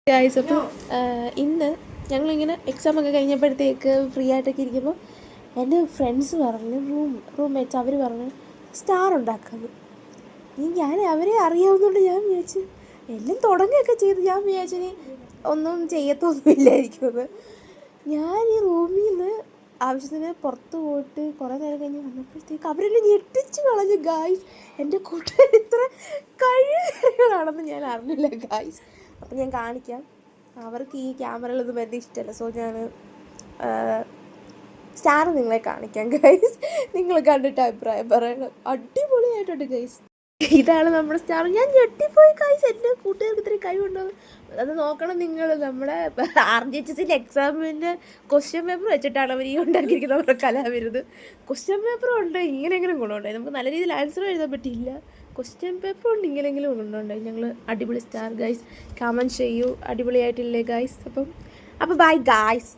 Guys അപ്പം ഇന്ന് ഞങ്ങളിങ്ങനെ എക്സാം ഒക്കെ കഴിഞ്ഞപ്പോഴത്തേക്ക് ഫ്രീ ആയിട്ടൊക്കെ ഇരിക്കുമ്പോൾ എൻ്റെ ഫ്രണ്ട്സ് പറഞ്ഞു റൂംമേറ്റ്സ് അവർ പറഞ്ഞു സ്റ്റാർ ഉണ്ടാക്കാമെന്ന്. ഞാൻ അവരെ അറിയാവുന്നതുകൊണ്ട് ഞാൻ വിചാരിച്ചു എല്ലാം തുടങ്ങുകയൊക്കെ ചെയ്ത് ഞാൻ വിചാരിച്ചിനി ഒന്നും ചെയ്യത്തൊന്നുമില്ലായിരിക്കുമെന്ന്. ഞാൻ ഈ റൂമിൽ നിന്ന് ആവശ്യത്തിന് പുറത്ത് പോയിട്ട് കുറേ നേരം കഴിഞ്ഞ് വന്നപ്പോഴത്തേക്ക് അവരെല്ലാം ഞെട്ടിച്ച് കളഞ്ഞു ഗായ്സ്. എൻ്റെ കൂട്ടുകാർ ഇത്ര കഴിവുകളാണെന്ന് ഞാൻ അറിഞ്ഞില്ല ഗായ്സ്. അപ്പം ഞാൻ കാണിക്കാം. അവർക്ക് ഈ ക്യാമറയിലൊന്നും വലിയ ഇഷ്ടമല്ല, സോ ഞാൻ സ്റ്റാർ നിങ്ങളെ കാണിക്കാം ഗൈസ്. നിങ്ങൾ കണ്ടിട്ട് അഭിപ്രായം പറയണം. അടിപൊളിയായിട്ടുണ്ട് ഗൈസ്. ഇതാണ് നമ്മുടെ സ്റ്റാർ. ഞാൻ ഞെട്ടിപ്പോയി ഗൈസ്, എൻ്റെ കൂട്ടുകാർക്ക് ഇത്രയും കഴിവുണ്ടോ അത് നോക്കണം നിങ്ങൾ. നമ്മുടെ RGHS എക്സാമിൻ്റെ ക്വസ്റ്റ്യൻ പേപ്പർ വെച്ചിട്ടാണ് അവർ ഈ ഉണ്ടാക്കിയിരിക്കുന്നത്. നമ്മുടെ കലാവിരുത് ക്വസ്റ്റ്യൻ പേപ്പർ ഉണ്ട്, ഇങ്ങനെയെങ്കിലും ഗുണമുണ്ടായി. നമുക്ക് നല്ല രീതിയിൽ ആൻസർ എഴുതാൻ പറ്റിയില്ല. ക്വസ്റ്റ്യൻ പേപ്പർ കൊണ്ട് ഇങ്ങനെയെങ്കിലും ഗുണമുണ്ടായി. ഞങ്ങൾ അടിപൊളി സ്റ്റാർ ഗൈസ്. കമൻറ്റ് ചെയ്യൂ, അടിപൊളിയായിട്ടില്ലേ ഗൈസ്. അപ്പം ബൈ ഗൈസ്.